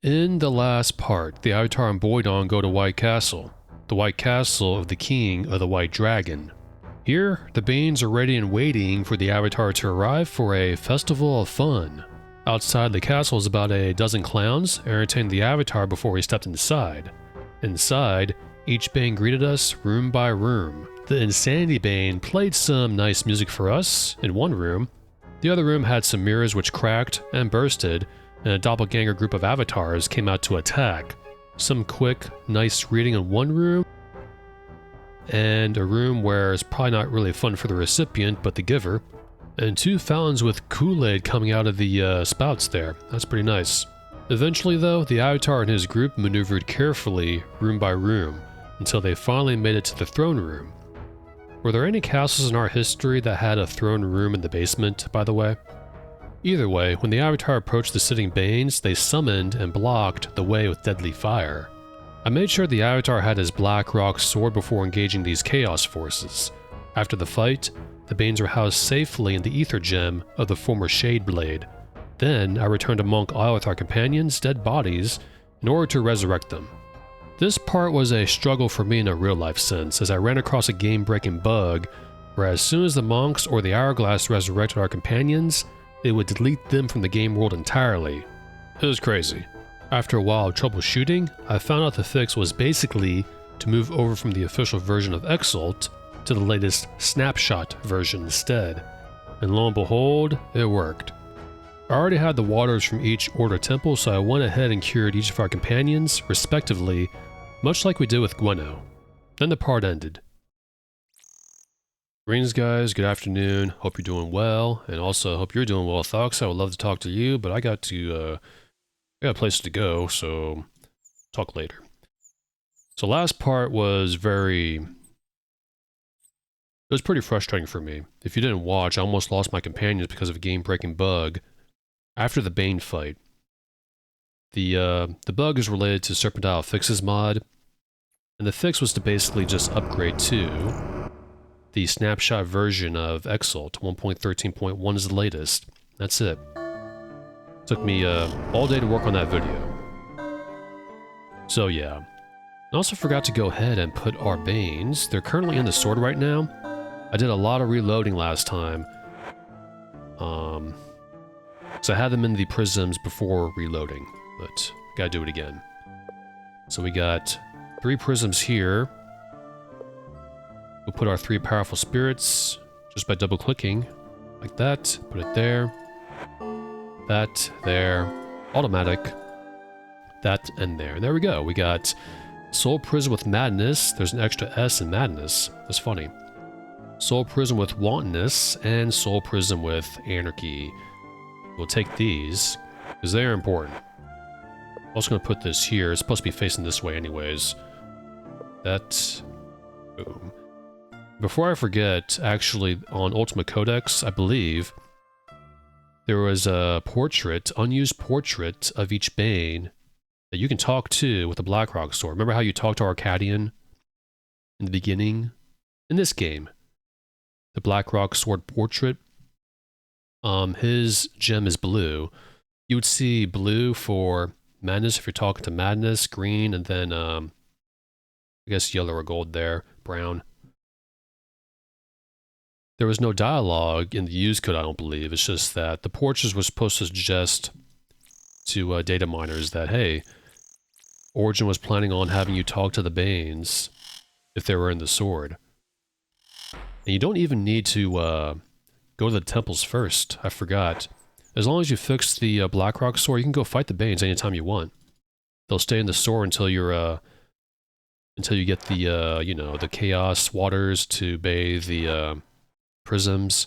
In the last part, the Avatar and Boydon go to White Castle, the White Castle of the King of the White Dragon. Here, the Banes are ready and waiting for the Avatar to arrive for a festival of fun. Outside the castle is about a dozen clowns entertaining the Avatar before he stepped inside. Inside, each Bane greeted us room by room. The Insanity Bane played some nice music for us in one room. The other room had some mirrors which cracked and bursted, and a doppelganger group of avatars came out to attack. Some quick, nice reading in one room, and a room where it's probably not really fun for the recipient, but the giver, and two fountains with Kool-Aid coming out of the spouts there. That's pretty nice. Eventually though, the Avatar and his group maneuvered carefully, room by room, until they finally made it to the throne room. Were there any castles in our history that had a throne room in the basement, by the way? Either way, when the Avatar approached the sitting Banes, they summoned and blocked the way with deadly fire. I made sure the Avatar had his black rock sword before engaging these chaos forces. After the fight, the Banes were housed safely in the ether gem of the former Shade Blade. Then I returned to Monk Isle with our companions' dead bodies in order to resurrect them. This part was a struggle for me in a real-life sense, as I ran across a game-breaking bug where as soon as the monks or the hourglass resurrected our companions, it would delete them from the game world entirely. It was crazy. After a while of troubleshooting, I found out the fix was basically to move over from the official version of Exalt to the latest snapshot version instead. And lo and behold, it worked. I already had the waters from each Order Temple, so I went ahead and cured each of our companions, respectively, much like we did with Gwenno. Then the part ended. Greetings guys, good afternoon, hope you're doing well, and also hope you're doing well, Thox. I would love to talk to you, but I got a place to go, so talk later. So last part was it was pretty frustrating for me. If you didn't watch, I almost lost my companions because of a game-breaking bug after the Bane fight. The bug is related to Serpent Fixes mod, and the fix was to basically just upgrade to the snapshot version of Exalt. 1.13.1 is the latest. That's it. Took me all day to work on that video. So yeah. I also forgot to go ahead and put our Banes. They're currently in the sword right now. I did a lot of reloading last time. So I had them in the prisms before reloading, but gotta do it again. So we got 3 prisms here. We'll put our 3 powerful spirits just by double clicking like that. Put it there. That, there. Automatic. That, and there. And there we go. We got Soul Prism with Madness. There's an extra S in Madness. That's funny. Soul Prism with Wantonness and Soul Prism with Anarchy. We'll take these because they're important. I'm also going to put this here. It's supposed to be facing this way anyways. That. Boom. Before I forget, actually, on Ultima Codex, I believe, there was a portrait, unused portrait of each Bane that you can talk to with the Blackrock sword. Remember how you talked to Arcadian in the beginning? In this game, the Blackrock sword portrait, his gem is blue. You would see blue for Madness if you're talking to Madness, green, and then, I guess yellow or gold there, brown. There was no dialogue in the use code, I don't believe. It's just that the portraits were supposed to suggest to data miners that, hey, Origin was planning on having you talk to the Banes if they were in the sword. And you don't even need to go to the temples first. I forgot. As long as you fix the Blackrock sword, you can go fight the Banes anytime you want. They'll stay in the sword until you're until you get the you know, the chaos waters to bathe the prisms.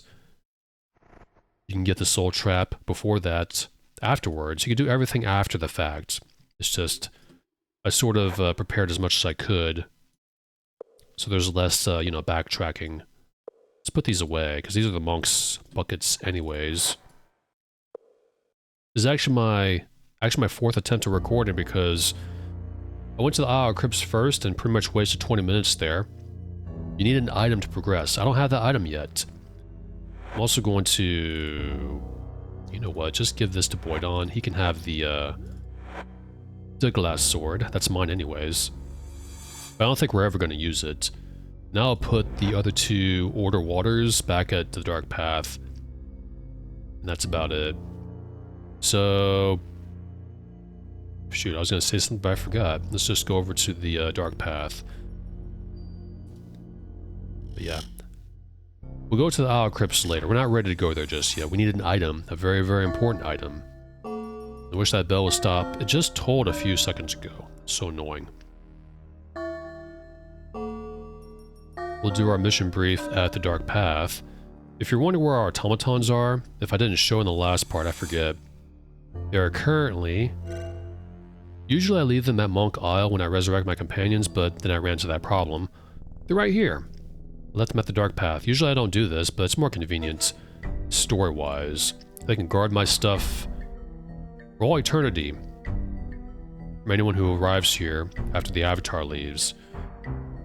You can get the soul trap before that. Afterwards, you can do everything after the fact. It's just I sort of prepared as much as I could, so there's less you know, backtracking. Let's put these away because these are the monks' buckets, anyways. This is actually my 4th attempt to record it because I went to the Isle of Crypts first and pretty much wasted 20 minutes there. You need an item to progress. I don't have that item yet. I'm also going to, you know what, just give this to Boydon. He can have the The glass sword. That's mine anyways. But I don't think we're ever going to use it. Now I'll put the other two Order Waters back at the Dark Path. And that's about it. So... Shoot, I was going to say something, but I forgot. Let's just go over to the Dark Path. But yeah. We'll go to the Isle of Crypts later. We're not ready to go there just yet. We need an item. A very, very important item. I wish that bell would stop. It just tolled a few seconds ago. So annoying. We'll do our mission brief at the Dark Path. If you're wondering where our automatons are, if I didn't show in the last part, I forget. They are currently... Usually I leave them at Monk Isle when I resurrect my companions, but then I ran into that problem. They're right here. I left them at the Dark Path. Usually I don't do this, but it's more convenient, story-wise. They can guard my stuff for all eternity. From anyone who arrives here after the Avatar leaves.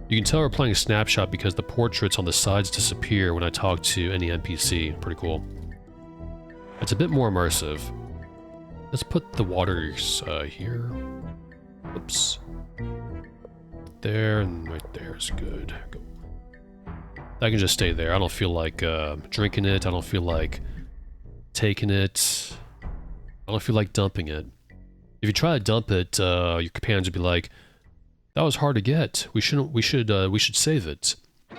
You can tell we're playing a snapshot because the portraits on the sides disappear when I talk to any NPC. Pretty cool. It's a bit more immersive. Let's put the waters here. Oops. There and right there is good. Go. I can just stay there. I don't feel like drinking it. I don't feel like taking it. I don't feel like dumping it. If you try to dump it, your companions would be like, "That was hard to get. We should save it." And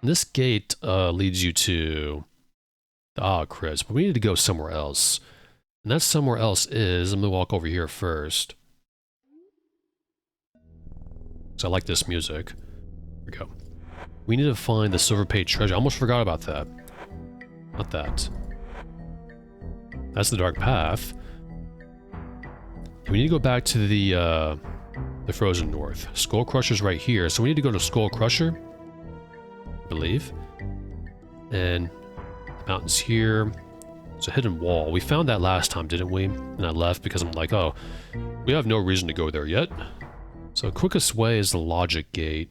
this gate leads you to the Isle of Crypts, but we need to go somewhere else. And that somewhere else is, I'm gonna walk over here first. So I like this music. Here we go. We need to find the silver paid treasure. I almost forgot about that. Not that. That's the Dark Path. We need to go back to the Frozen North. Skull Crusher's right here, so we need to go to Skull Crusher, I believe. And the mountain's here. It's a hidden wall. We found that last time, didn't we? And I left because I'm like, oh, we have no reason to go there yet. So the quickest way is the Logic Gate.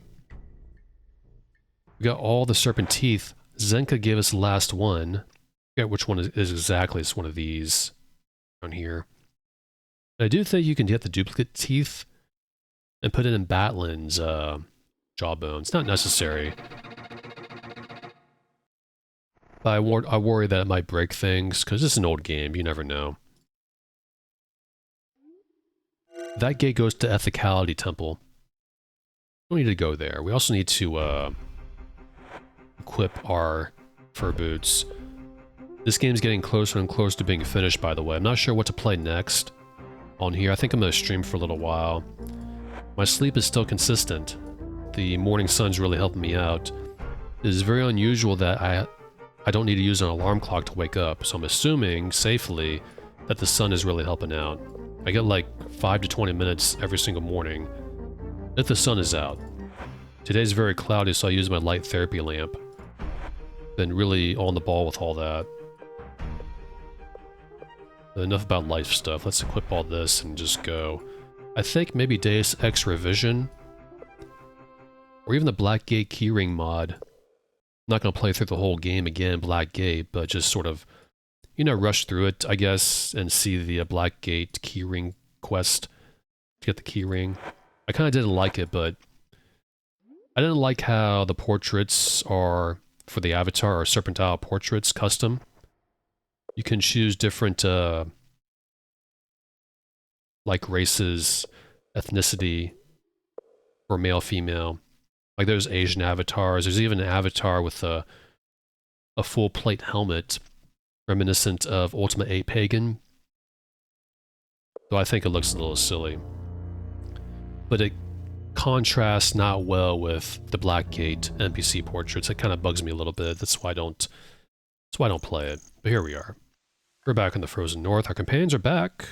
We got all the Serpent Teeth. Zenka gave us the last one. I forget which one is exactly. It's one of these down here. I do think you can get the duplicate teeth and put it in Batlin's jawbone. It's not necessary. But I worry that it might break things, because it's an old game, you never know. That gate goes to Ethicality Temple. We don't need to go there. We also need to equip our fur boots. This game's getting closer and closer to being finished, by the way. I'm not sure what to play next on here. I think I'm going to stream for a little while. My sleep is still consistent. The morning sun's really helping me out. It is very unusual that I don't need to use an alarm clock to wake up, so I'm assuming, safely, that the sun is really helping out. I get like 5 to 20 minutes every single morning, if the sun is out. Today's very cloudy, so I use my light therapy lamp. Been really on the ball with all that. Enough about life stuff. Let's equip all this and just go. I think maybe Deus Ex Revision, or even the Blackgate Keyring mod. I'm not going to play through the whole game again, Blackgate, but just sort of, you know, rush through it, I guess, and see the Blackgate Keyring quest to get the keyring. I kind of didn't like it, but I didn't like how the portraits are, for the Avatar, or Serpentile portraits, custom. You can choose different, like, races, ethnicity, or male, female. Like, there's Asian avatars. There's even an avatar with a full plate helmet, reminiscent of Ultima VIII Pagan. Though I think it looks a little silly. But it contrasts not well with the Blackgate NPC portraits. It kind of bugs me a little bit. That's why I don't play it. But here we are. We're back in the Frozen North. Our companions are back.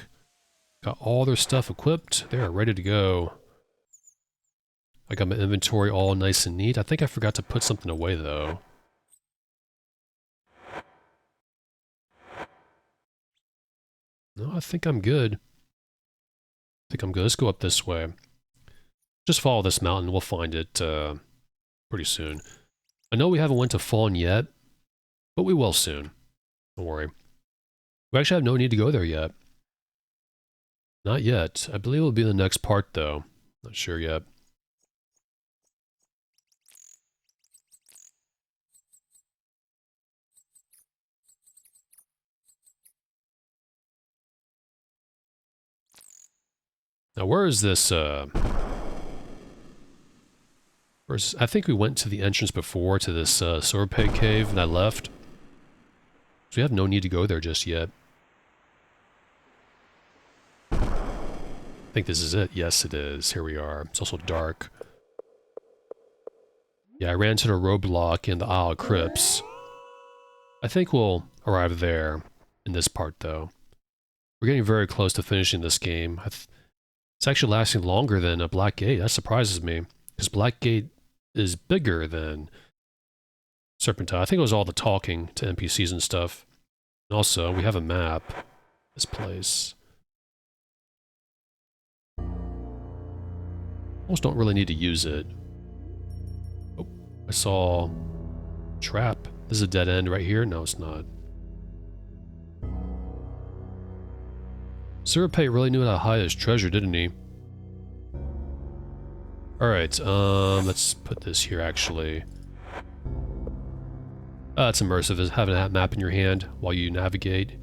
Got all their stuff equipped. They are ready to go. I got my inventory all nice and neat. I think I forgot to put something away, though. No, I think I'm good. Let's go up this way. Just follow this mountain. We'll find it pretty soon. I know we haven't went to Fawn yet, but we will soon. Don't worry. We actually have no need to go there yet. Not yet. I believe it'll be the next part, though. Not sure yet. Now, where is this, I think we went to the entrance before, to this, Serpent cave, and I left. So we have no need to go there just yet. I think this is it. Yes, it is. Here we are. It's also dark. Yeah, I ran into the roadblock in the Isle of Crypts. I think we'll arrive there in this part, though. We're getting very close to finishing this game. It's actually lasting longer than a Black Gate. That surprises me, because Black Gate is bigger than Serpent. I think it was all the talking to NPCs and stuff. And also, we have a map. This place. Almost don't really need to use it. Oh, I saw trap. This is a dead end right here. No, it's not. Serpent really knew how to hide his treasure, didn't he? Alright, let's put this here, actually. It's immersive, is having that map in your hand while you navigate.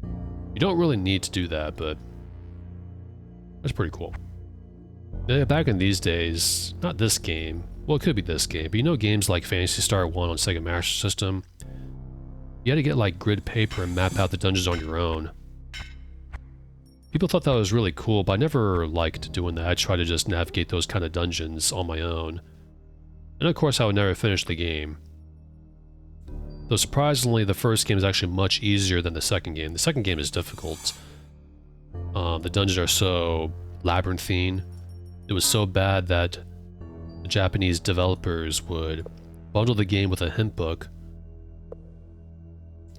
You don't really need to do that, but that's pretty cool. Yeah, back in these days, not this game, well, it could be this game, but you know games like Phantasy Star 1 on Sega Master System? You had to get, like, grid paper and map out the dungeons on your own. People thought that was really cool, but I never liked doing that. I tried to just navigate those kind of dungeons on my own. And of course, I would never finish the game. Though surprisingly, the first game is actually much easier than the second game. The second game is difficult. The dungeons are so labyrinthine. It was so bad that the Japanese developers would bundle the game with a hint book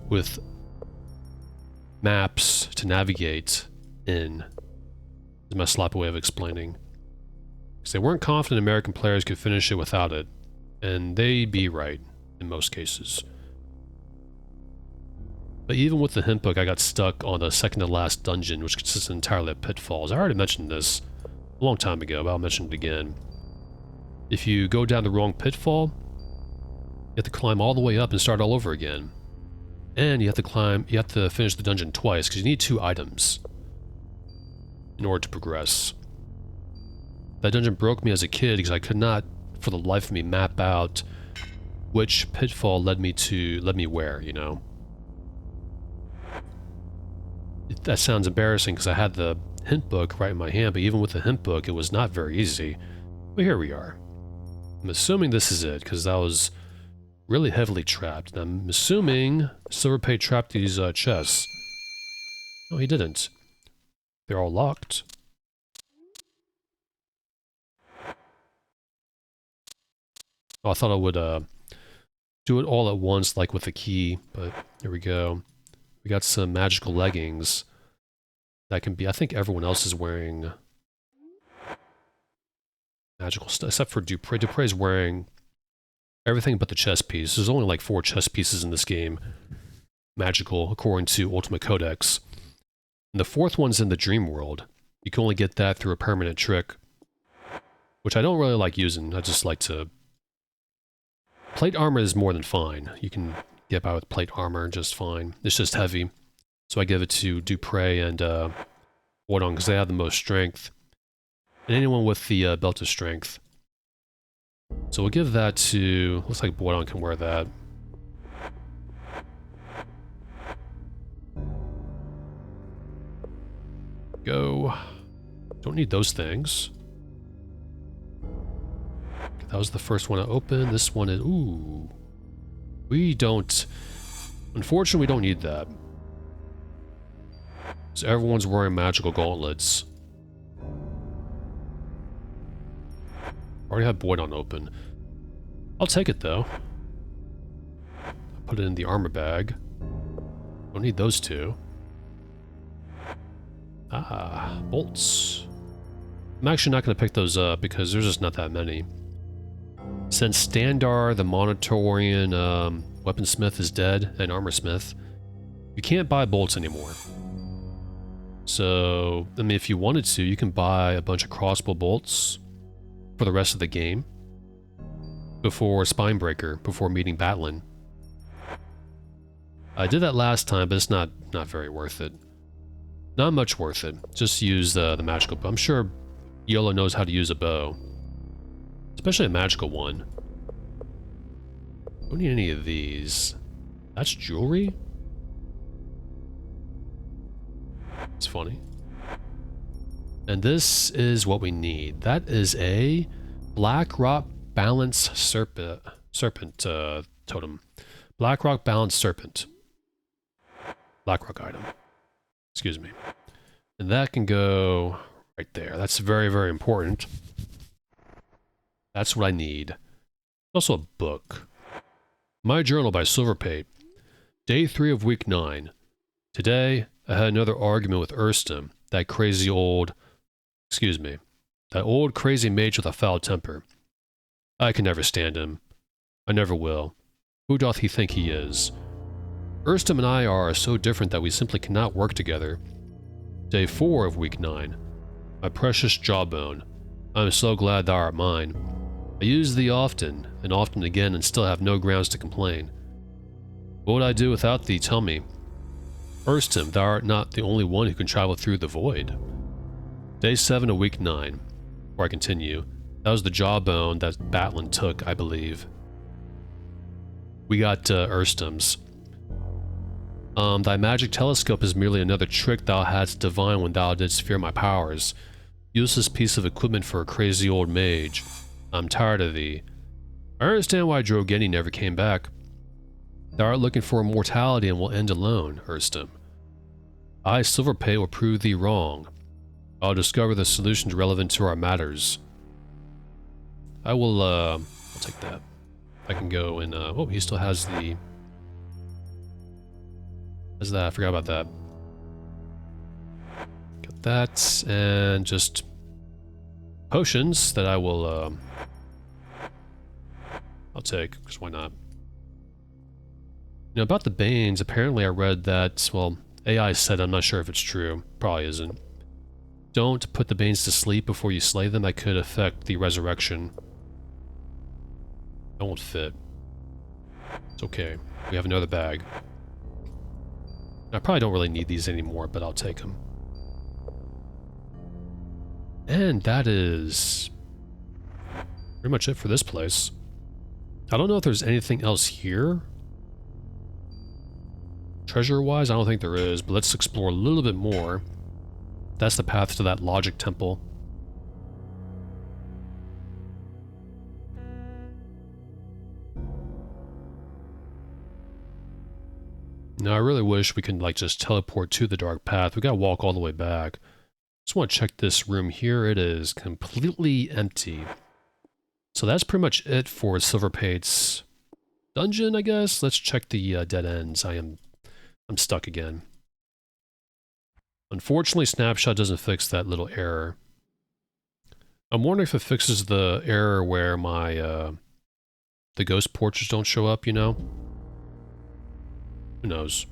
with maps to navigate in. Is my sloppy way of explaining. Because they weren't confident American players could finish it without it. And they'd be right, in most cases. But even with the hint book, I got stuck on the second to last dungeon, which consists entirely of pitfalls. I already mentioned this a long time ago, but I'll mention it again. If you go down the wrong pitfall, you have to climb all the way up and start all over again. And you have to finish the dungeon twice, because you need 2 items in order to progress. That dungeon broke me as a kid because I could not, for the life of me, map out which pitfall led me where, you know? That sounds embarrassing because I had the hint book right in my hand, but even with the hint book, it was not very easy. But here we are. I'm assuming this is it, because that was really heavily trapped. And I'm assuming Silverpay trapped these chests. No, he didn't. They're all locked. Oh, I thought I would do it all at once, like with the key, but here we go. We got some magical leggings that can be, I think everyone else is wearing magical stuff, except for Dupre. Dupre's wearing everything but the chest piece. There's only like 4 chest pieces in this game. Magical, according to Ultima Codex. And the 4th one's in the dream world. You can only get that through a permanent trick, which I don't really like using. I just like to... Plate armor is more than fine. You can get by with plate armor just fine. It's just heavy. So I give it to Dupre and Wardon because they have the most strength. And anyone with the belt of strength. So we'll give that to... Looks like Wardon can wear that. Go. Don't need those things. That was the first one to open. This one is... Ooh. We don't... Unfortunately, we don't need that. So everyone's wearing magical gauntlets. Already have Boydon open. I'll take it, though. Put it in the armor bag. Don't need those 2. Ah, bolts. I'm actually not going to pick those up because there's just not that many. Since Standar, the Monitorian weaponsmith, is dead, and Armorsmith, you can't buy bolts anymore. Which is a shame. Because I would have bought bolts. But I don't have enough money. Since Standar, the Monitorian weaponsmith is dead, and Armorsmith, you can't buy bolts anymore. Which is a shame. Because I would have bought bolts. But I don't have enough money. Since Standar, the Monitorian weaponsmith is dead, and Armorsmith, So, I mean, if you wanted to, you can buy a bunch of crossbow bolts for the rest of the game before Spinebreaker, before meeting Batlin. I did that last time, but it's not very worth it. Not much worth it. Just use the magical bow. I'm sure YOLO knows how to use a bow. Especially a magical one. Don't need any of these. That's jewelry? It's funny. And this is what we need. That is a Black Rock Balance Serpent totem. Black Rock Balance Serpent. Black Rock item. Excuse me. And that can go right there. That's very, very important. That's what I need. Also a book. My Journal by Silverpate. Day 3 of week 9. Today, I had another argument with Erstem, that old crazy mage with a foul temper. I can never stand him. I never will. Who doth he think he is? Erstem and I are so different that we simply cannot work together. Day 4 of week 9. My precious jawbone. I am so glad thou art mine. I use thee often, and often again, and still have no grounds to complain. What would I do without thee, tell me? Erstem, thou art not the only one who can travel through the void. Day 7 of week 9. Before I continue, that was the jawbone that Batlin took, I believe. We got Erstem's. Thy magic telescope is merely another trick thou hadst divine when thou didst fear my powers. Useless piece of equipment for a crazy old mage. I'm tired of thee. I understand why Drogeni never came back. Thou art looking for immortality and will end alone, Erstem. I, Silverpate, will prove thee wrong. I'll discover the solutions relevant to our matters. I will, I'll take that. I can go and, oh, he still has the... What's that? I forgot about that. Got that, and just... potions that I will, I'll take, because why not? You know, about the Banes, apparently I read that, well, AI said, I'm not sure if it's true, probably isn't. Don't put the Banes to sleep before you slay them, that could affect the resurrection. That won't fit. It's okay, we have another bag. I probably don't really need these anymore, but I'll take them. And that is pretty much it for this place. I don't know if there's anything else here. Treasure-wise, I don't think there is, but let's explore a little bit more. That's the path to that logic temple. Now, I really wish we could, like, just teleport to the dark path. We gotta walk all the way back. Just want to check this room here. It is completely empty. So that's pretty much it for Silverpate's dungeon, I guess. Let's check the dead ends. I'm stuck again. Unfortunately, Snapshot doesn't fix that little error. I'm wondering if it fixes the error where my the ghost portraits don't show up, you know? Who knows?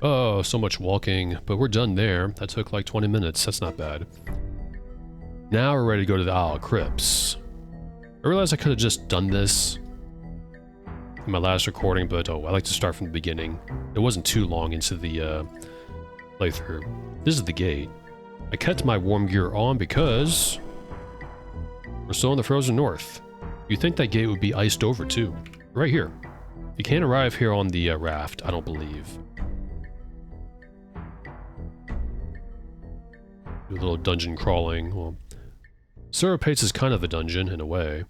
Oh, so much walking, but we're done there. That took like 20 minutes. That's not bad. Now we're ready to go to the Isle of Crypts. I realized I could have just done this in my last recording, but oh, I like to start from the beginning. It wasn't too long into the playthrough. This is the gate. I kept my warm gear on because we're still in the frozen north. You'd think that gate would be iced over too. Right here. You can't arrive here on the raft, I don't believe. Do a little dungeon crawling. Well, Serpent is kind of a dungeon in a way.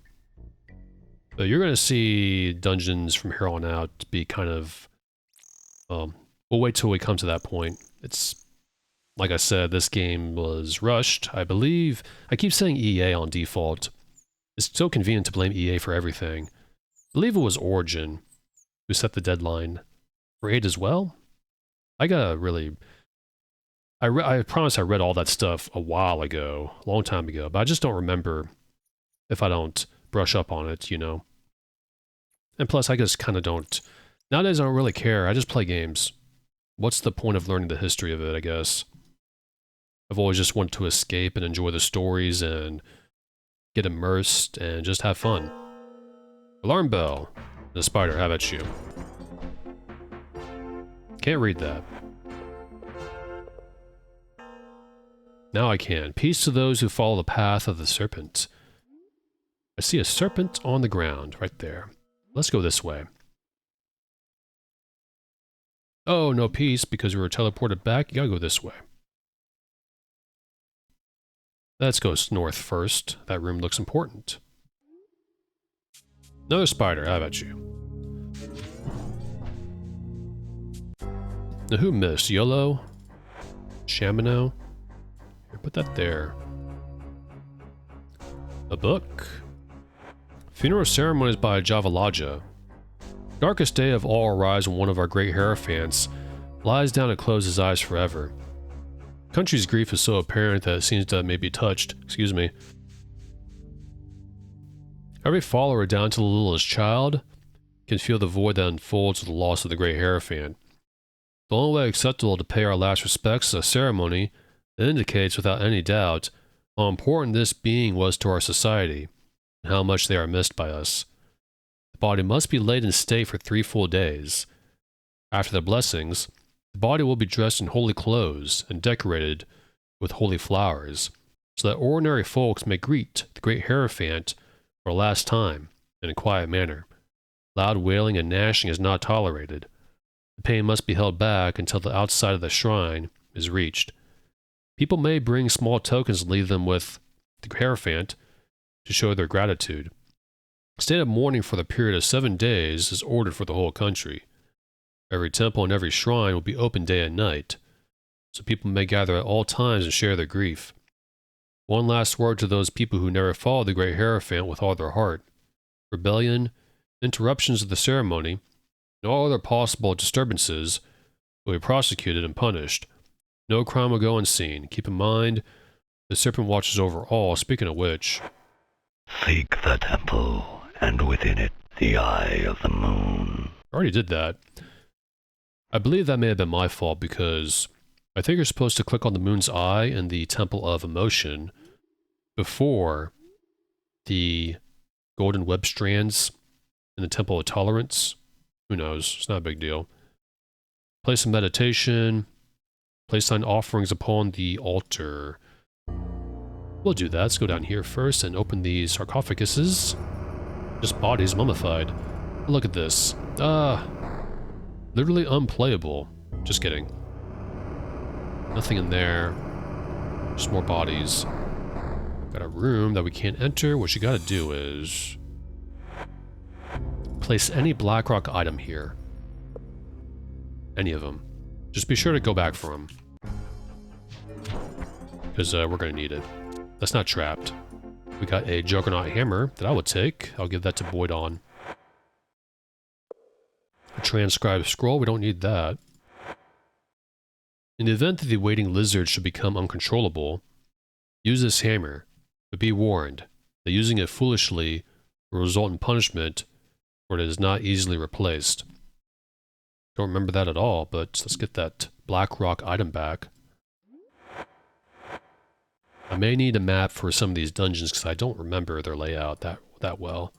But you're going to see dungeons from here on out be kind of... we'll wait till we come to that point. It's... Like I said, this game was rushed, I believe. I keep saying EA on default. It's so convenient to blame EA for everything. I believe it was Origin who set the deadline for 8 as well. I gotta really... I promise I read all that stuff a while ago, a long time ago, but I just don't remember if I don't brush up on it, you know. And plus, I just kind of don't. Nowadays, I don't really care. I just play games. What's the point of learning the history of it, I guess? I've always just wanted to escape and enjoy the stories and get immersed and just have fun. Alarm bell. The spider, how about you? Can't read that. Now I can. Peace to those who follow the path of the serpent. I see a serpent on the ground, right there. Let's go this way. Oh, no peace, because we were teleported back. You gotta go this way. Let's go north first. That room looks important. Another spider, how about you? Now who missed? Yolo? Shamino? Here, put that there. A book? Funeral Ceremonies by Javalaja. Darkest day of all arrives when one of our great hierophants lies down and closes his eyes forever. The country's grief is so apparent that it seems to may be touched. Excuse me. Every follower, down to the littlest child, can feel the void that unfolds with the loss of the great hierophant. The only way acceptable to pay our last respects is a ceremony that indicates without any doubt how important this being was to our society, and how much they are missed by us. The body must be laid in state for 3 full days. After the blessings, the body will be dressed in holy clothes and decorated with holy flowers, so that ordinary folks may greet the great hierophant for a last time in a quiet manner. Loud wailing and gnashing is not tolerated. The pain must be held back until the outside of the shrine is reached. People may bring small tokens and leave them with the hierophant to show their gratitude. A state of mourning for the period of 7 days is ordered for the whole country. Every temple and every shrine will be open day and night, so people may gather at all times and share their grief. One last word to those people who never followed the great hierophant with all their heart. Rebellion, interruptions of the ceremony, and all other possible disturbances will be prosecuted and punished. No crime will go unseen. Keep in mind, the serpent watches over all. Speaking of which... Seek the temple, and within it the eye of the moon. I already did that. I believe that may have been my fault because I think you're supposed to click on the moon's eye in the Temple of Emotion before the golden web strands in the Temple of Tolerance. Who knows? It's not a big deal. Place a meditation. Place thine offerings upon the altar. We'll do that. Let's go down here first and open these sarcophaguses. Just bodies mummified. Look at this. Literally unplayable. Just kidding. Nothing in there. Just more bodies. Got a room that we can't enter. What you gotta do is... place any Blackrock item here. Any of them. Just be sure to go back for them. Because we're gonna need it. That's not trapped. We got a Juggernaut hammer that I would take. I'll give that to Boydon. A transcribed scroll, we don't need that. In the event that the waiting lizard should become uncontrollable, use this hammer, but be warned that using it foolishly will result in punishment, for it is not easily replaced. Don't remember that at all, but let's get that Blackrock item back. I may need a map for some of these dungeons because I don't remember their layout that well.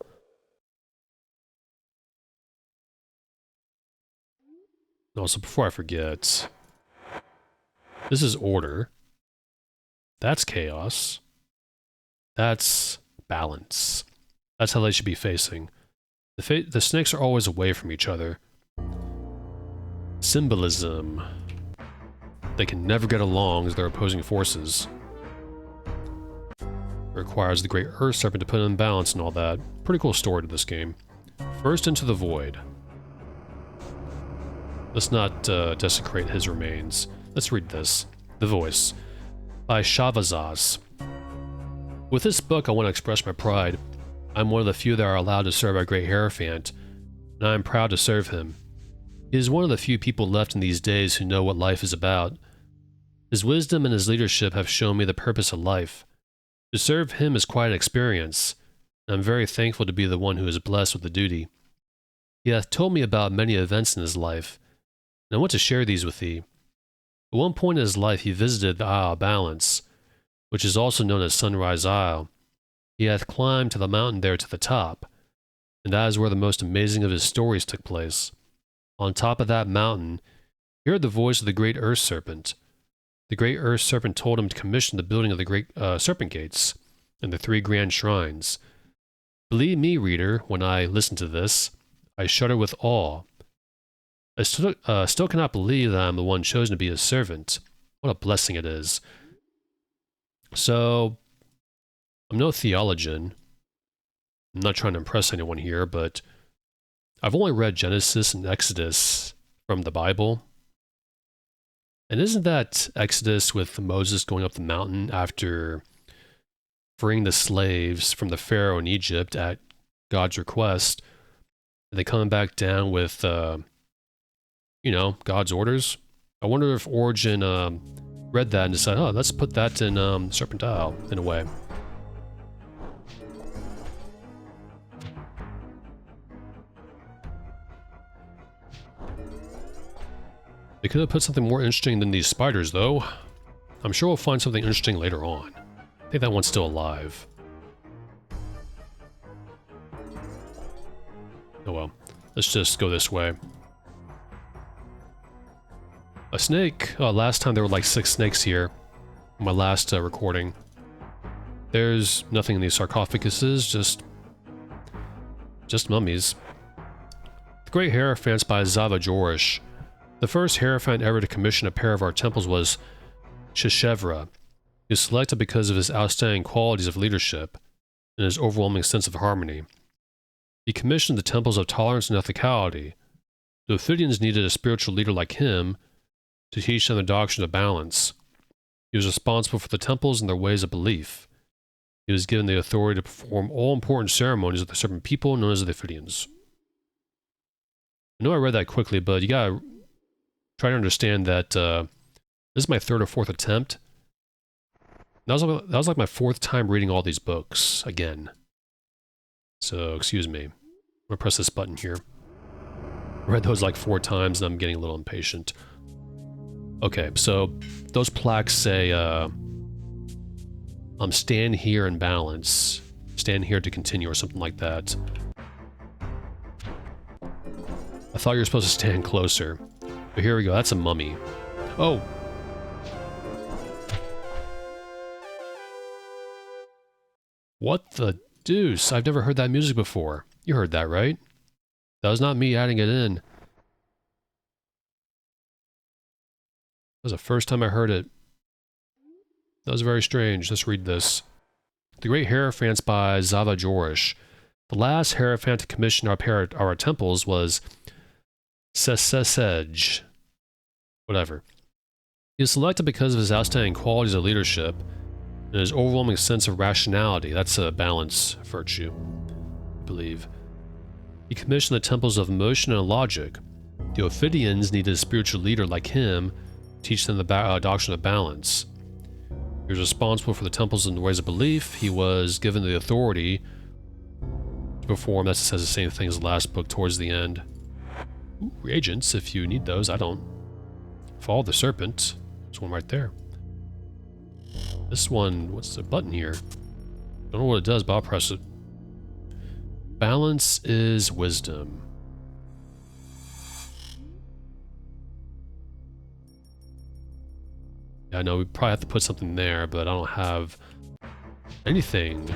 Also, before I forget, this is order. That's chaos. That's balance. That's how they should be facing. The snakes are always away from each other. Symbolism. They can never get along as their opposing forces. It requires the great Earth Serpent to put in balance and all that. Pretty cool story to this game. First into the void. Let's not desecrate his remains. Let's read this. The Voice by Shavazaz. With this book, I want to express my pride. I'm one of the few that are allowed to serve our great Hierophant, and I am proud to serve him. He is one of the few people left in these days who know what life is about. His wisdom and his leadership have shown me the purpose of life. To serve him is quite an experience, and I'm very thankful to be the one who is blessed with the duty. He hath told me about many events in his life, and I want to share these with thee. At one point in his life he visited the Isle of Balance, which is also known as Sunrise Isle. He hath climbed to the mountain there to the top, and that is where the most amazing of his stories took place. On top of that mountain, he heard the voice of the great Earth Serpent. The great Earth Serpent told him to commission the building of the great Serpent Gates and the 3 grand shrines. Believe me, reader, when I listen to this, I shudder with awe. I still cannot believe that I am the one chosen to be his servant. What a blessing it is. So, I'm no theologian. I'm not trying to impress anyone here, but I've only read Genesis and Exodus from the Bible. And isn't that Exodus with Moses going up the mountain after freeing the slaves from the Pharaoh in Egypt at God's request, and then coming back down with, God's orders? I wonder if Origin read that and decided, oh, let's put that in Serpent Isle, in a way. They could have put something more interesting than these spiders, though. I'm sure we'll find something interesting later on. I think that one's still alive. Oh well. Let's just go this way. A snake! Oh, last time there were like 6 snakes here. My last recording. There's nothing in these sarcophaguses, just mummies. The Great Hierophants by Zava Jorish. The first Hierophant ever to commission a pair of our temples was Sheshevra. He was selected because of his outstanding qualities of leadership and his overwhelming sense of harmony. He commissioned the temples of tolerance and ethicality. The Ophidians needed a spiritual leader like him to teach them the doctrine of balance. He was responsible for the temples and their ways of belief. He was given the authority to perform all important ceremonies of the Serpent people known as the Ophidians. I know I read that quickly, but you gotta try to understand that this is my 3rd or 4th attempt. That was like my 4th time reading all these books again. So, excuse me. I'm gonna press this button here. I read those like 4 times and I'm getting a little impatient. Okay, so those plaques say, stand here and balance. Stand here to continue or something like that. I thought you were supposed to stand closer. But here we go, that's a mummy. Oh! What the deuce? I've never heard that music before. You heard that, right? That was not me adding it in. That was the first time I heard it. That was very strange. Let's read this. The Great Hierophants by Zava Jorish. The last Hierophant to commission our temples was Sesej. Whatever. He was selected because of his outstanding qualities of leadership and his overwhelming sense of rationality. That's a balance virtue, I believe. He commissioned the temples of emotion and logic. The Ophidians needed a spiritual leader like him to teach them the doctrine of balance. He was responsible for the temples and the ways of belief. He was given the authority to perform. That says the same thing as the last book towards the end. Ooh, reagents, if you need those. I don't. Follow the Serpent. There's one right there. This one, what's the button here? Don't know what it does, but I'll press it. Balance is wisdom. Yeah, I know we probably have to put something there, but I don't have anything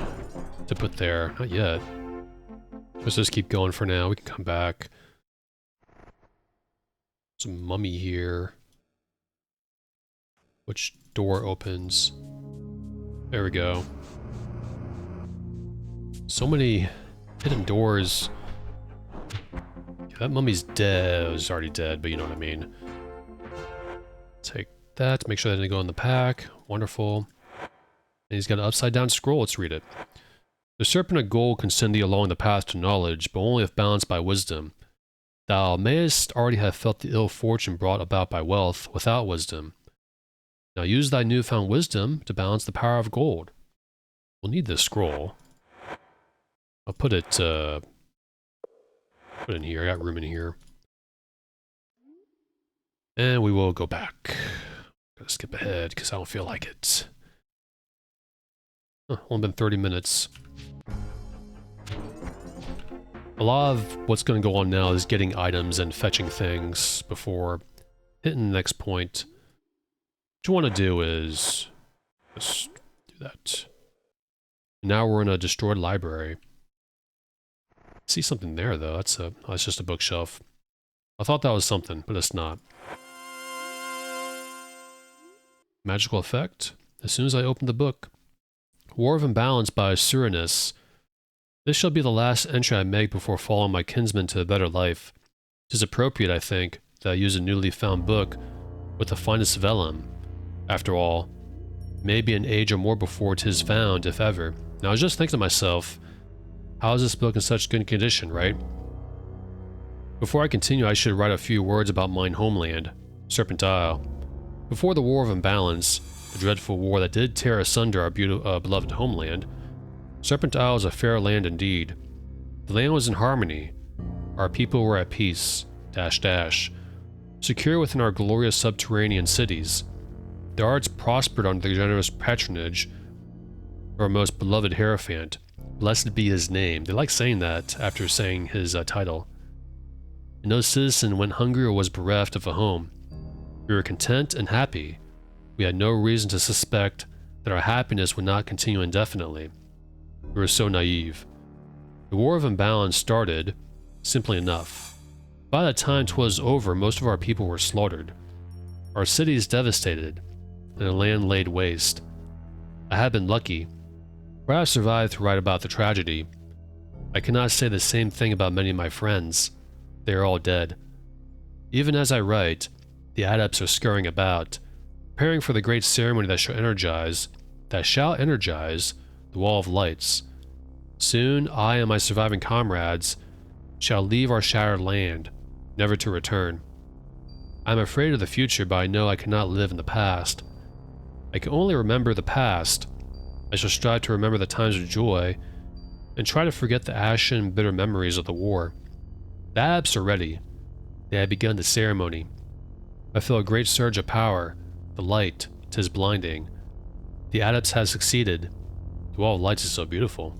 to put there. Not yet. Let's just keep going for now. We can come back. Some mummy here. Which door opens? There we go. So many hidden doors. Yeah, that mummy's dead. It was already dead, but you know what I mean. Take that. Make sure that didn't go in the pack. Wonderful. And he's got an upside down scroll. Let's read it. The Serpent of Gold can send thee along the path to knowledge, but only if balanced by wisdom. Thou mayest already have felt the ill fortune brought about by wealth without wisdom. Now use thy newfound wisdom to balance the power of gold. We'll need this scroll. I'll put it, put it in here. I got room in here. And we will go back. Gotta skip ahead because I don't feel like it. Only been 30 minutes. A lot of what's going to go on now is getting items and fetching things before hitting the next point. What you want to do is just do that. Now we're in a destroyed library. See something there though. That's just a bookshelf. I thought that was something, but it's not. Magical effect. As soon as I open the book. War of Imbalance by Surinus. This shall be the last entry I make before following my kinsman to a better life. 'Tis appropriate, I think, that I use a newly found book with the finest vellum. After all, maybe an age or more before 'tis found, if ever. Now I was just thinking to myself, how is this book in such good condition, right? Before I continue, I should write a few words about mine homeland, Serpent Isle. Before the War of Imbalance, the dreadful war that did tear asunder our beloved homeland, Serpent Isle is a fair land indeed. The land was in harmony. Our people were at peace, secure within our glorious subterranean cities. The arts prospered under the generous patronage of our most beloved Hierophant. Blessed be his name. They like saying that after saying his title. And no citizen went hungry or was bereft of a home. We were content and happy. We had no reason to suspect that our happiness would not continue indefinitely. We were so naive. The War of Imbalance started, simply enough. By the time 'twas over, most of our people were slaughtered. Our cities devastated, and the land laid waste. I had been lucky, for I survived to write about the tragedy. I cannot say the same thing about many of my friends. They are all dead. Even as I write, the adepts are scurrying about, preparing for the great ceremony that shall energize the Wall of Lights. Soon, I and my surviving comrades shall leave our shattered land, never to return. I am afraid of the future, but I know I cannot live in the past. I can only remember the past. I shall strive to remember the times of joy, and try to forget the ashen, bitter memories of the war. The adepts are ready. They have begun the ceremony. I feel a great surge of power. The light, 'tis blinding. The adepts have succeeded. The Wall of Lights is so beautiful.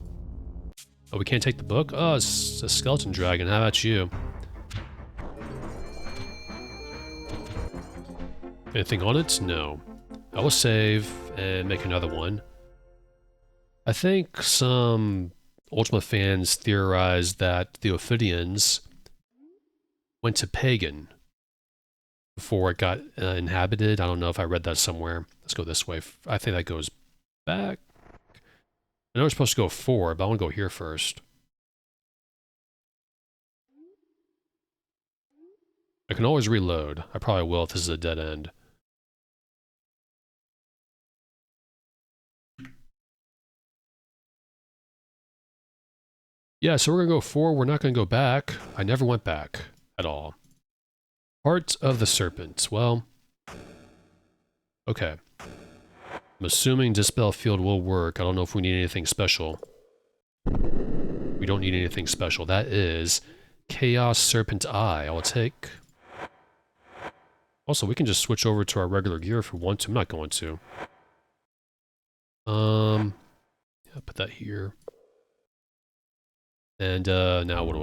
Oh, we can't take the book? Oh, it's a skeleton dragon. How about you? Anything on it? No. I will save and make another one. I think some Ultima fans theorized that the Ophidians went to pagan before it got inhabited. I don't know if I read that somewhere. Let's go this way. I think that goes back. I know we're supposed to go forward, but I want to go here first. I can always reload. I probably will if this is a dead end. Yeah, so we're going to go forward. We're not going to go back. I never went back at all. Heart of the Serpent. Well, okay. I'm assuming Dispel Field will work. I don't know if we need anything special. We don't need anything special. That is Chaos Serpent Eye. I will take. Also, we can just switch over to our regular gear if we want to. I'm not going to. Yeah, put that here. And now what do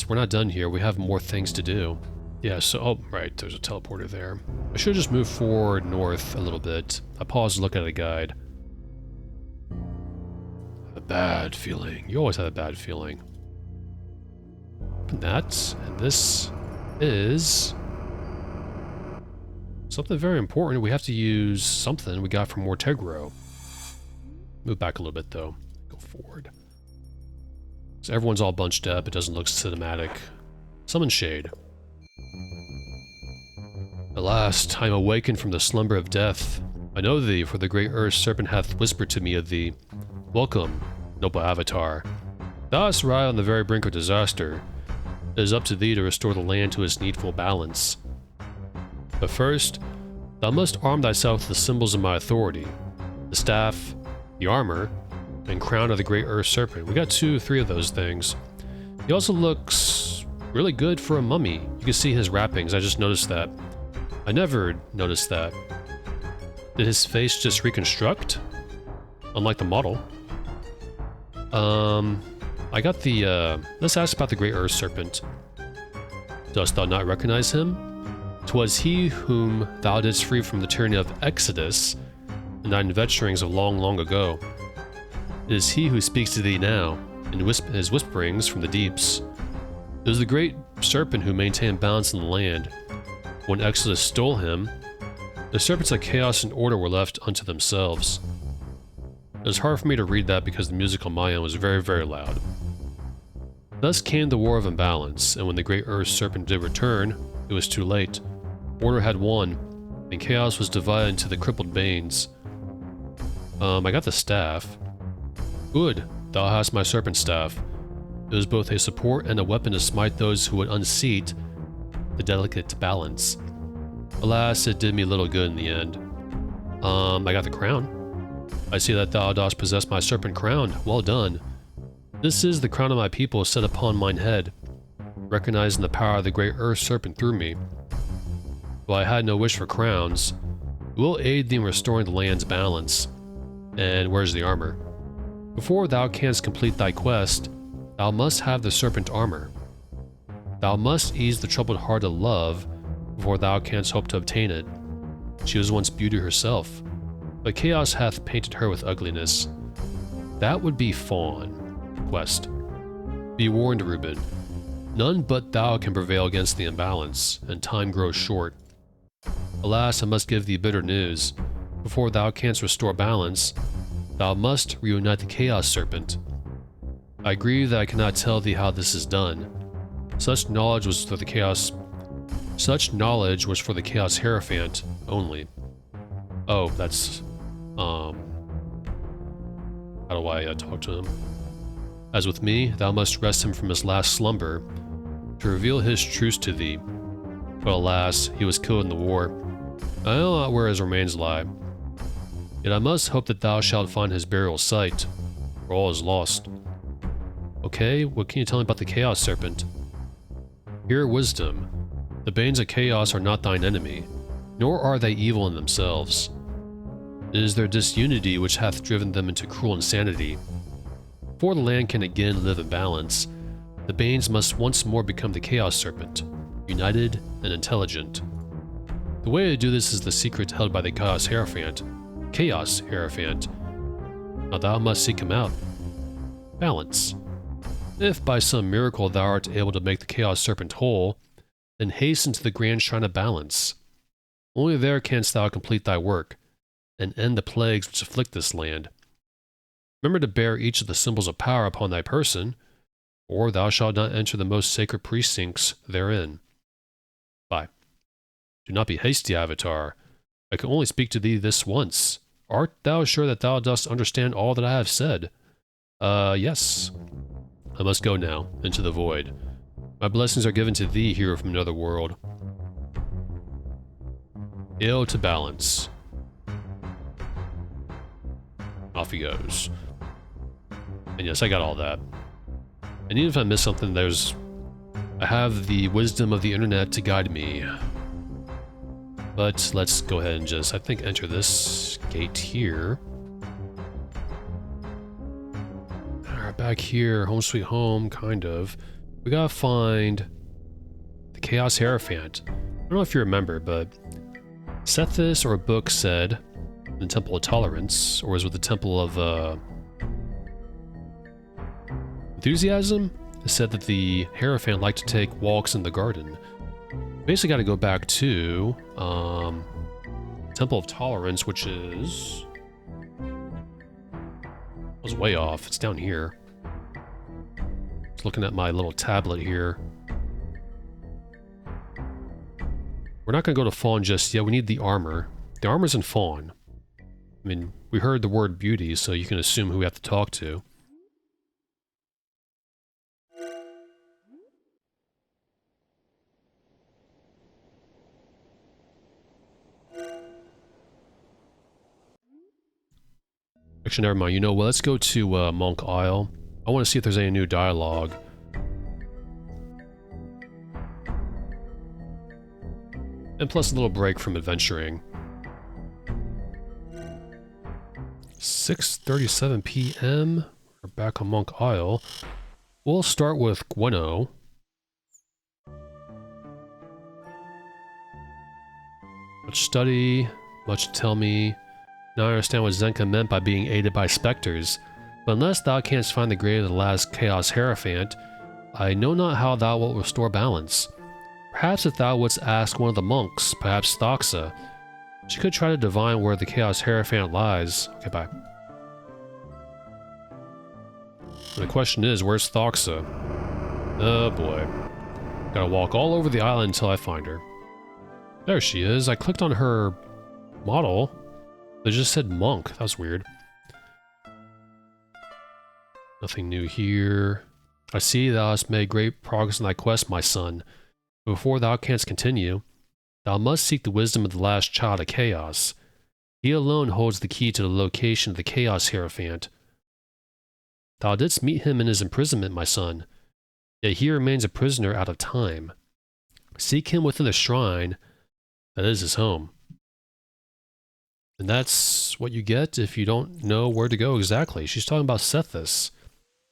we're not done here. We have more things to do. Yeah, so, oh, right, there's a teleporter there. I should just move forward north a little bit. I paused to look at a guide. A bad feeling. You always have a bad feeling. Open that, and this is something very important. We have to use something we got from Mortegro. Move back a little bit, though. Go forward. So everyone's all bunched up. It doesn't look cinematic. Summon Shade. At last, I am awakened from the slumber of death. I know thee, for the great Earth Serpent hath whispered to me of thee. Welcome, noble Avatar. Thou hast arrived on the very brink of disaster. It is up to thee to restore the land to its needful balance. But first, thou must arm thyself with the symbols of my authority. The staff, the armor, and crown of the Great Earth Serpent. We got 3 of those things. He also looks really good for a mummy. You can see his wrappings, I just noticed that. I never noticed that. Did his face just reconstruct? Unlike the model. I got the, let's ask about the Great Earth Serpent. Dost thou not recognize him? 'Twas he whom thou didst free from the tyranny of Exodus in thine adventurings of long, long ago. It is he who speaks to thee now, in his whisperings from the deeps. It was the great serpent who maintained balance in the land. When Exodus stole him, the serpents of chaos and order were left unto themselves. It was hard for me to read that because the music on my end was very, very loud. Thus came the War of Imbalance, and when the Great Earth Serpent did return, it was too late. Order had won, and chaos was divided into the crippled Banes. I got the staff. Good, thou hast my serpent staff. It was both a support and a weapon to smite those who would unseat the delicate balance. Alas, it did me little good in the end. I got the crown. I see that thou dost possess my serpent crown. Well done. This is the crown of my people set upon mine head, recognizing the power of the Great Earth Serpent through me. Though I had no wish for crowns, it will aid thee in restoring the land's balance. And where's the armor? Before thou canst complete thy quest, thou must have the serpent armor. Thou must ease the troubled heart of love before thou canst hope to obtain it. She was once beauty herself, but chaos hath painted her with ugliness. That would be Fawn. Quest. Be warned, Reuben. None but thou can prevail against the imbalance, and time grows short. Alas, I must give thee bitter news. Before thou canst restore balance, thou must reunite the Chaos Serpent. I grieve that I cannot tell thee how this is done. Such knowledge was for the Chaos Hierophant only. Oh, that's how do I talk to him? As with me, thou must rest him from his last slumber, to reveal his truths to thee. But alas, he was killed in the war. I know not where his remains lie. Yet I must hope that thou shalt find his burial site, or all is lost. Okay, what can you tell me about the Chaos Serpent? Hear wisdom. The Banes of Chaos are not thine enemy, nor are they evil in themselves. It is their disunity which hath driven them into cruel insanity. Before the land can again live in balance, the Banes must once more become the Chaos Serpent, united and intelligent. The way to do this is the secret held by the Chaos Hierophant. Now thou must seek him out. Balance. If by some miracle thou art able to make the Chaos Serpent whole, then hasten to the grand shrine of balance. Only there canst thou complete thy work, and end the plagues which afflict this land. Remember to bear each of the symbols of power upon thy person, or thou shalt not enter the most sacred precincts therein. Bye. Do not be hasty, Avatar. I can only speak to thee this once. Art thou sure that thou dost understand all that I have said? Yes. I must go now, into the void. My blessings are given to thee, hero from another world. Hail to balance. Off he goes. And yes, I got all that. And even if I miss something, I have the wisdom of the internet to guide me. But let's go ahead and just, I think, enter this gate here. Alright, back here, home sweet home, kind of. We gotta find the Chaos Hierophant. I don't know if you remember, but Sethis or a book said in the Temple of Tolerance, or was it the Temple of Enthusiasm? It said that the Hierophant liked to take walks in the garden. Basically got to go back to Temple of Tolerance, which is... I was way off. It's down here. Just looking at my little tablet here. We're not going to go to Fawn just yet. We need the armor. The armor's in Fawn. I mean, we heard the word beauty, so you can assume who we have to talk to. Actually, never mind. You know what? Let's go to Monk Isle. I want to see if there's any new dialogue. And plus a little break from adventuring. 6:37 p.m. We're back on Monk Isle. We'll start with Gweno. Much study, much to tell me. Now I understand what Zenka meant by being aided by specters. But unless thou canst find the grave of the last Chaos Hierophant, I know not how thou wilt restore balance. Perhaps if thou wouldst ask one of the monks, perhaps Thaxa, she could try to divine where the Chaos Hierophant lies. Okay, bye. And the question is, where's Thaxa? Oh boy. Gotta walk all over the island until I find her. There she is. I clicked on her model. It just said monk. That was weird. Nothing new here. I see thou hast made great progress in thy quest, my son. But before thou canst continue, thou must seek the wisdom of the last child of Chaos. He alone holds the key to the location of the Chaos Hierophant. Thou didst meet him in his imprisonment, my son, yet he remains a prisoner out of time. Seek him within the shrine that is his home. And that's what you get if you don't know where to go exactly. She's talking about Sethis.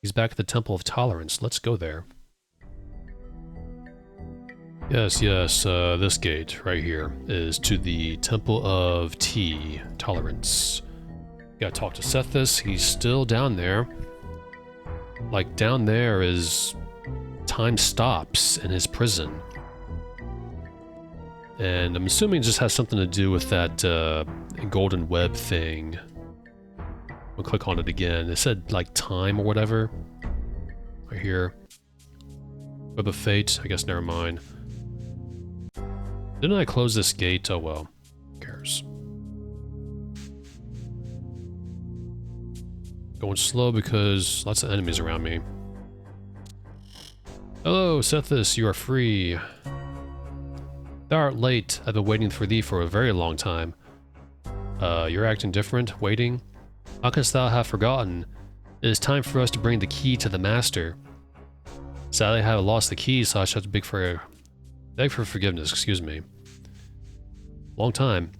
He's back at the Temple of Tolerance. Let's go there. Yes, this gate right here is to the Temple of Tolerance. Gotta talk to Sethis. He's still down there. Like, down there is... time stops in his prison. And I'm assuming it just has something to do with that golden web thing. We'll click on it again. It said, like, time or whatever. Right here. Web of Fate. I guess never mind. Didn't I close this gate? Oh well. Who cares? Going slow because lots of enemies around me. Hello, Sethis. You are free. Thou art late. I've been waiting for thee for a very long time. You're acting different, waiting? How canst thou have forgotten? It is time for us to bring the key to the master. Sadly, I have lost the key, so I shall have to beg for forgiveness, excuse me. Long time.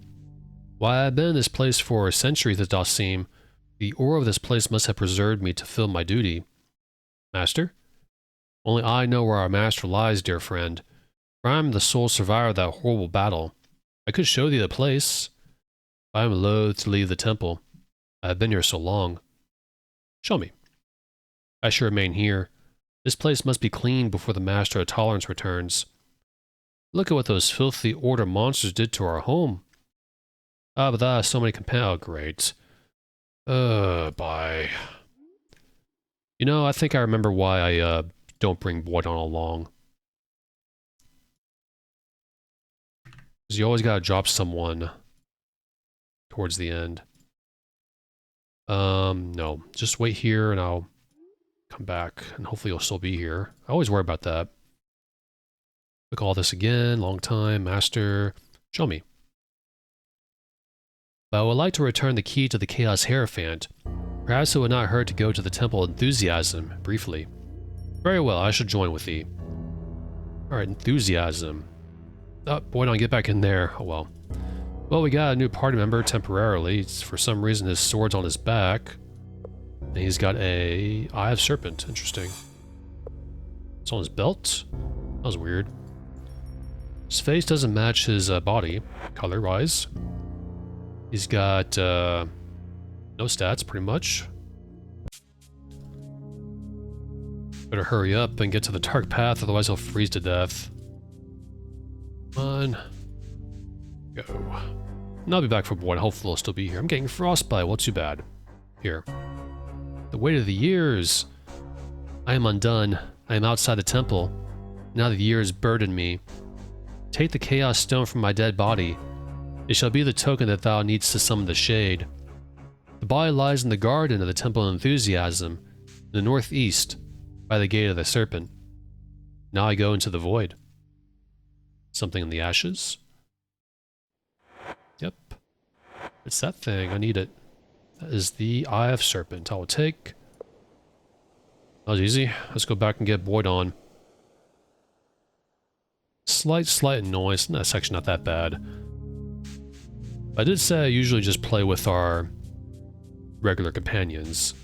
Why, I've been in this place for centuries, it doth seem. The aura of this place must have preserved me to fill my duty. Master? Only I know where our master lies, dear friend. For I am the sole survivor of that horrible battle. I could show thee the place, but I am loath to leave the temple. I have been here so long. Show me. I should remain here. This place must be cleaned before the Master of Tolerance returns. Look at what those filthy Order monsters did to our home. Ah, but that has so many companions. Oh, great. Bye. You know, I think I remember why I, don't bring Voidon along. Because you always gotta drop someone towards the end. No. Just wait here and I'll come back and hopefully you'll still be here. I always worry about that. Click all this again. Long time. Master. Show me. But I would like to return the key to the Chaos Hierophant. Perhaps it would not hurt to go to the Temple of Enthusiasm, briefly. Very well, I shall join with thee. Alright, Enthusiasm. Oh, boy, don't get back in there. Oh well. Well, we got a new party member temporarily. It's, for some reason, his sword's on his back. And he's got a Eye of Serpent. Interesting. It's on his belt? That was weird. His face doesn't match his body, color-wise. He's got no stats, pretty much. Better hurry up and get to the dark path, otherwise he'll freeze to death. Come on. Go. And I'll be back for one. Hopefully he'll still be here. I'm getting frostbite. Well, too bad. Here. The weight of the years. I am undone. I am outside the temple. Now the years burden me. Take the Chaos Stone from my dead body. It shall be the token that thou needst to summon the shade. The body lies in the garden of the Temple of Enthusiasm, in the northeast, by the gate of the Serpent. Now I go into the void. Something in the ashes? Yep. It's that thing. I need it. That is the Eye of Serpent. I will take. That was easy. Let's go back and get Boyd on. Slight noise. That's actually not that bad. I did say I usually just play with our regular companions.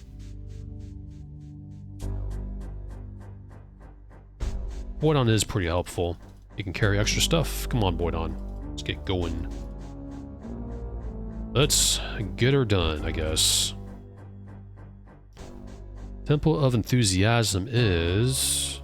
Boydon is pretty helpful. You can carry extra stuff. Come on, Boydon. Let's get going. Let's get her done, I guess. Temple of Enthusiasm is...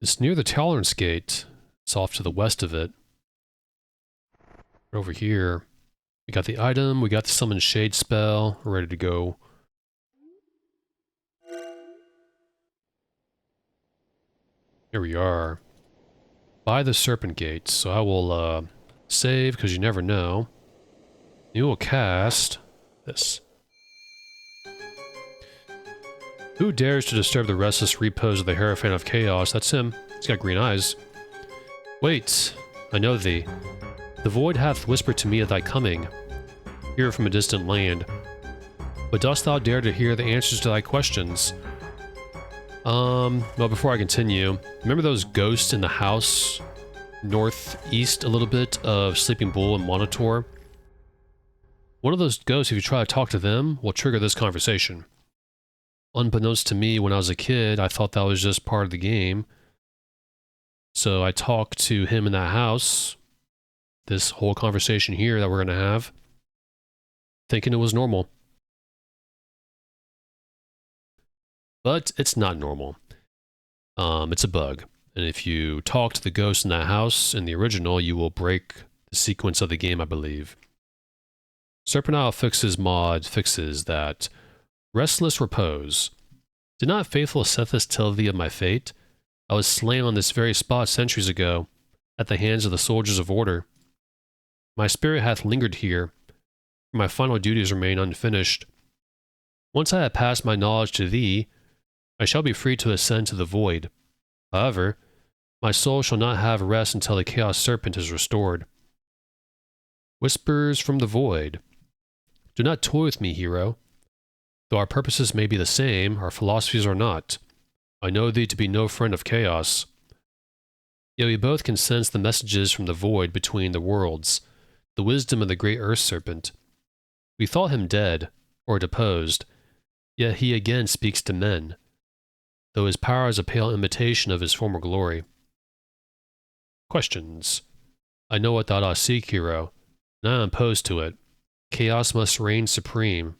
It's near the Tolerance Gate. It's off to the west of it. Over here, we got the item, we got the Summon Shade spell, we're ready to go. Here we are. By the Serpent Gate, so I will save, because you never know. You will cast this. Who dares to disturb the restless repose of the Hierophant of Chaos? That's him. He's got green eyes. Wait, I know thee. The void hath whispered to me of thy coming, here from a distant land. But dost thou dare to hear the answers to thy questions? Well, before I continue, remember those ghosts in the house northeast a little bit of Sleeping Bull and Monitor? One of those ghosts, if you try to talk to them, will trigger this conversation. Unbeknownst to me, when I was a kid, I thought that was just part of the game. So I talked to him in that house. This whole conversation here that we're going to have, thinking it was normal. But it's not normal. It's a bug. And if you talk to the ghost in that house in the original, you will break the sequence of the game, I believe. Serpent Fixes mod fixes that. Restless repose. Did not faithful Sethus tell thee of my fate? I was slain on this very spot centuries ago, at the hands of the soldiers of order. My spirit hath lingered here, for my final duties remain unfinished. Once I have passed my knowledge to thee, I shall be free to ascend to the void. However, my soul shall not have rest until the Chaos Serpent is restored. Whispers from the void. Do not toy with me, hero. Though our purposes may be the same, our philosophies are not. I know thee to be no friend of chaos. Yet we both can sense the messages from the void between the worlds, the wisdom of the great Earth Serpent. We thought him dead, or deposed, yet he again speaks to men, though his power is a pale imitation of his former glory. Questions. I know what thou dost seek, hero, and I am opposed to it. Chaos must reign supreme,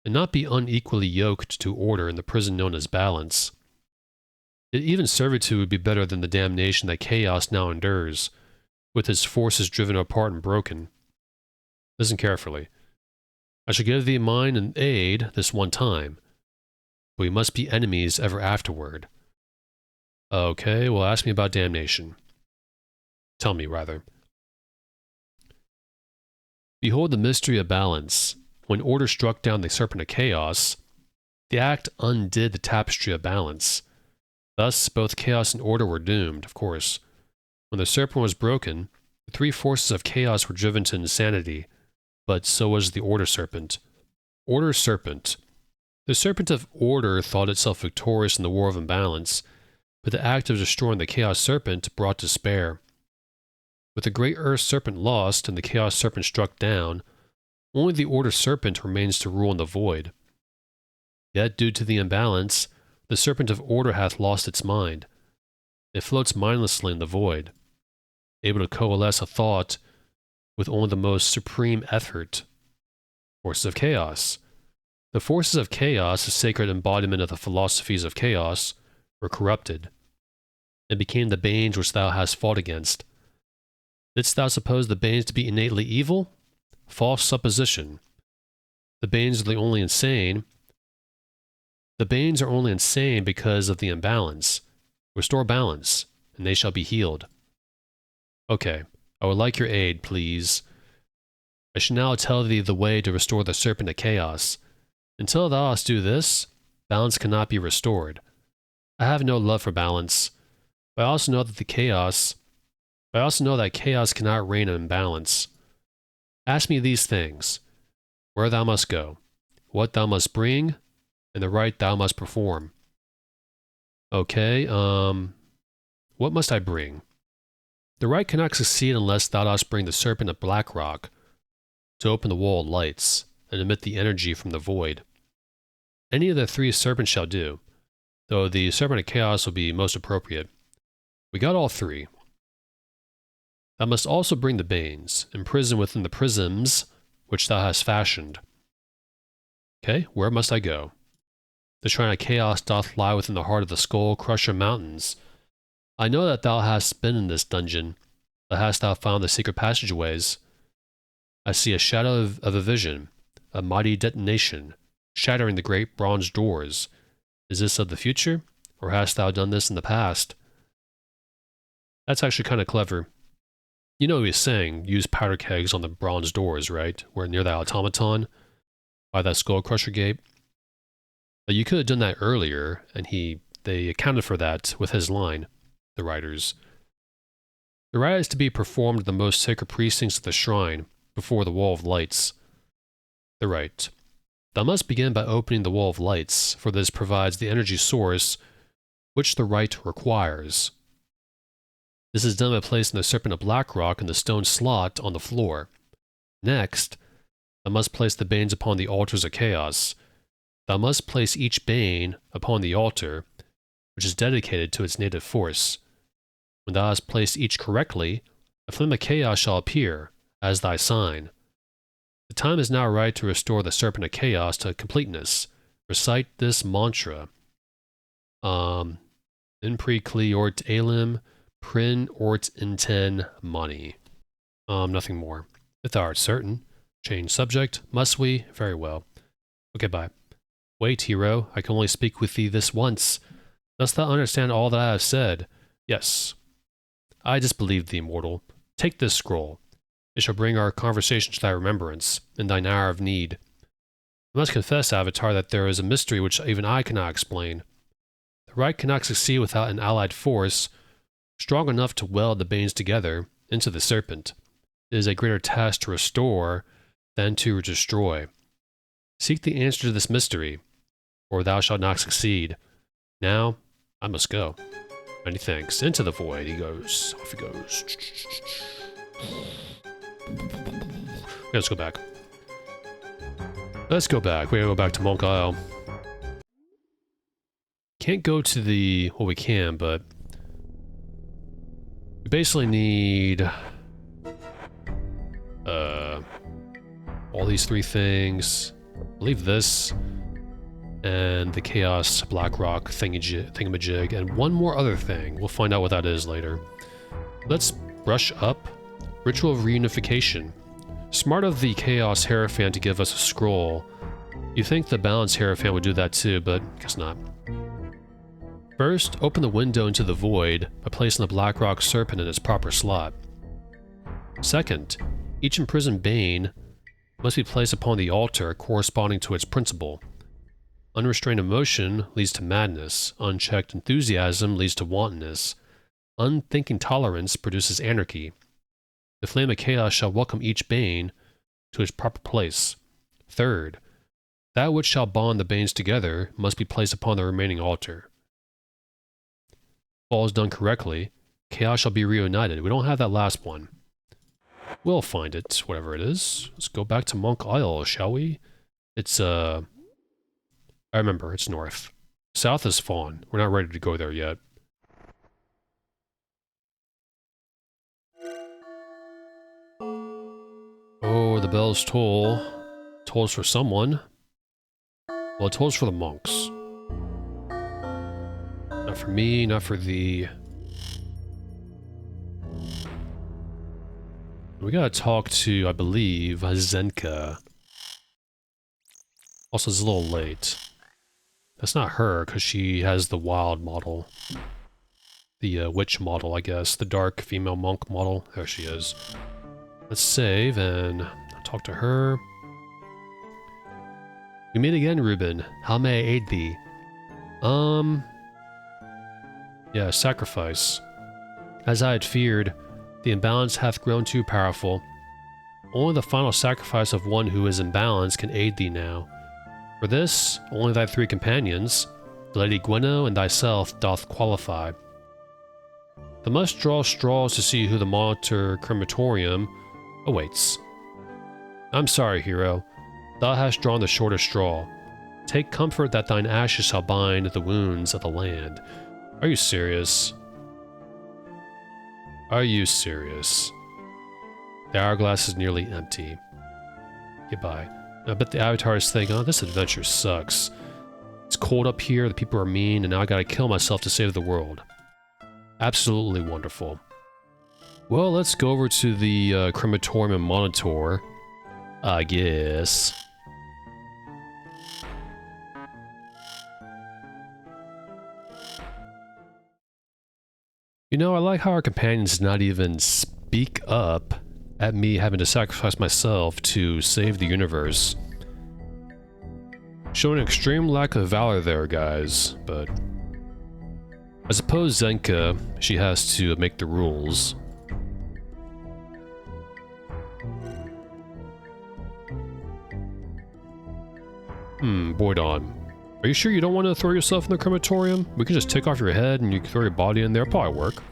and not be unequally yoked to order in the prison known as balance. Yet even servitude would be better than the damnation that chaos now endures, with its forces driven apart and broken. Listen carefully. I shall give thee mine and aid this one time, but we must be enemies ever afterward. Okay, well, ask me about damnation. Tell me, rather. Behold the mystery of balance. When order struck down the Serpent of Chaos, the act undid the tapestry of balance. Thus, both chaos and order were doomed, of course. When the Serpent was broken, the three forces of chaos were driven to insanity, but so was the Order Serpent. Order Serpent. The Serpent of Order thought itself victorious in the war of imbalance, but the act of destroying the Chaos Serpent brought despair. With the great Earth Serpent lost and the Chaos Serpent struck down, only the Order Serpent remains to rule in the void. Yet, due to the imbalance, the Serpent of Order hath lost its mind. It floats mindlessly in the void, able to coalesce a thought with only the most supreme effort. Forces of Chaos. The forces of chaos, a sacred embodiment of the philosophies of chaos, were corrupted, and became the banes which thou hast fought against. Didst thou suppose the banes to be innately evil? False supposition. The banes are only insane. The banes are only insane because of the imbalance. Restore balance, and they shall be healed. Okay, I would like your aid, please. I shall now tell thee the way to restore the Serpent of Chaos. Until thou dost do this, balance cannot be restored. I have no love for balance, but I also know that chaos cannot reign in balance. Ask me these things: where thou must go, what thou must bring, and the rite thou must perform. Okay, what must I bring? The rite cannot succeed unless thou dost bring the Serpent of Blackrock to open the wall of lights and emit the energy from the void. Any of the 3 serpents shall do, though the Serpent of Chaos will be most appropriate. We got all 3. Thou must also bring the Banes, imprisoned within the prisms which thou hast fashioned. Okay, where must I go? The Shrine of Chaos doth lie within the heart of the Skull Crusher Mountains. I know that thou hast been in this dungeon, but hast thou found the secret passageways? I see a shadow of a vision, a mighty detonation, shattering the great bronze doors. Is this of the future, or hast thou done this in the past? That's actually kind of clever. You know what he's saying, use powder kegs on the bronze doors, right? Where near the automaton, by that Skull Crusher gate. But you could have done that earlier, and they accounted for that with his line, the writers. The rite is to be performed in the most sacred precincts of the shrine, before the Wall of Lights. The rite. Thou must begin by opening the Wall of Lights, for this provides the energy source which the rite requires. This is done by placing the Serpent of Blackrock in the stone slot on the floor. Next, thou must place the Banes upon the altars of chaos. Thou must place each Bane upon the altar, which is dedicated to its native force. When thou hast placed each correctly, a flame of chaos shall appear, as thy sign. The time is now right to restore the Serpent of Chaos to completeness. Recite this mantra. In pre ort elim, prin ort inten mani. Nothing more. If thou art certain. Change subject. Must we? Very well. Okay, bye. Wait, hero. I can only speak with thee this once. Dost thou understand all that I have said? Yes. I disbelieve thee, mortal. Take this scroll. It shall bring our conversation to thy remembrance, in thine hour of need. I must confess, Avatar, that there is a mystery which even I cannot explain. The rite cannot succeed without an allied force strong enough to weld the Banes together into the Serpent. It is a greater task to restore than to destroy. Seek the answer to this mystery, or thou shalt not succeed. Now, I must go. Many thanks. Into the void he goes. Off he goes. Let's go back. Let's go back. We gotta go back to Monk Isle. Can't go to the... well, we can, but... we basically need... all these 3 things. I'll leave this. And the Chaos Blackrock thingamajig. And one more other thing. We'll find out what that is later. Let's brush up. Ritual of Reunification. Smart of the Chaos Hierophant to give us a scroll. You'd think the Balance Hierophant would do that too, but guess not. First, open the window into the void by placing the Blackrock Serpent in its proper slot. Second, each imprisoned Bane must be placed upon the altar corresponding to its principle. Unrestrained emotion leads to madness. Unchecked enthusiasm leads to wantonness. Unthinking tolerance produces anarchy. The Flame of Chaos shall welcome each Bane to its proper place. Third, that which shall bond the Banes together must be placed upon the remaining altar. If all is done correctly, Chaos shall be reunited. We don't have that last one. We'll find it, whatever it is. Let's go back to Monk Isle, shall we? It's, I remember, it's north. South is Fawn. We're not ready to go there yet. Oh, the bells toll. Tolls for someone. Well, it tolls for the monks. Not for me, not for thee. We gotta talk to, I believe, Zenka. Also, it's a little late. That's not her, because she has the wild model. The witch model, I guess. The dark female monk model. There she is. Let's save and talk to her. We meet again, Ruben. How may I aid thee? Yeah, sacrifice. As I had feared, the imbalance hath grown too powerful. Only the final sacrifice of one who is in balance can aid thee now. For this, only thy 3 companions, the Lady Gwenno and thyself, doth qualify. Thou must draw straws to see who the monitor crematorium awaits. I'm sorry, hero. Thou hast drawn the shortest straw. Take comfort that thine ashes shall bind the wounds of the land. Are you serious? Are you serious? The hourglass is nearly empty. Goodbye. I bet the avatars think, oh, this adventure sucks. It's cold up here, the people are mean, and now I gotta kill myself to save the world. Absolutely wonderful. Well, let's go over to the crematorium and monitor, I guess. You know, I like how our companions did not even speak up at me having to sacrifice myself to save the universe. Showing an extreme lack of valor there, guys, but I suppose Zenka, she has to make the rules. Boydon. Are you sure you don't want to throw yourself in the crematorium? We can just take off your head and you can throw your body in there. Probably work.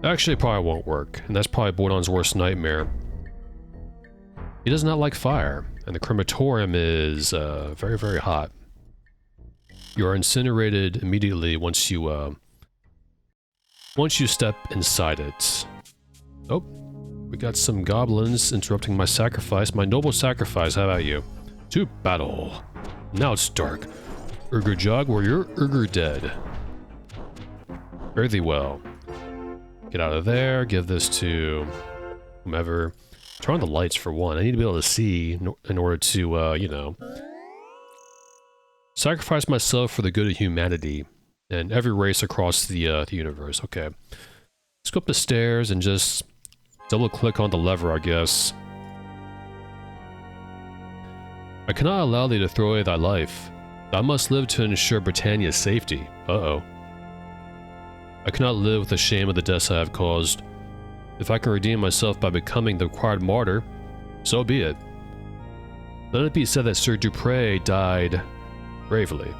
Actually, it probably won't work, and that's probably Boydon's worst nightmare. He does not like fire, and the crematorium is very, very hot. You are incinerated immediately once you step inside it. Oh, we got some goblins interrupting my sacrifice, my noble sacrifice. How about you? To battle. Now it's dark. Urgur jog warrior, Urgur dead. Fare thee well. Get out of there, give this to whomever. Turn on the lights for one. I need to be able to see in order to, you know, sacrifice myself for the good of humanity and every race across the universe. Okay. Let's go up the stairs and just double click on the lever, I guess. I cannot allow thee to throw away thy life. Thou must live to ensure Britannia's safety. Uh-oh. I cannot live with the shame of the deaths I have caused. If I can redeem myself by becoming the required martyr, so be it. Let it be said that Sir Dupre died bravely.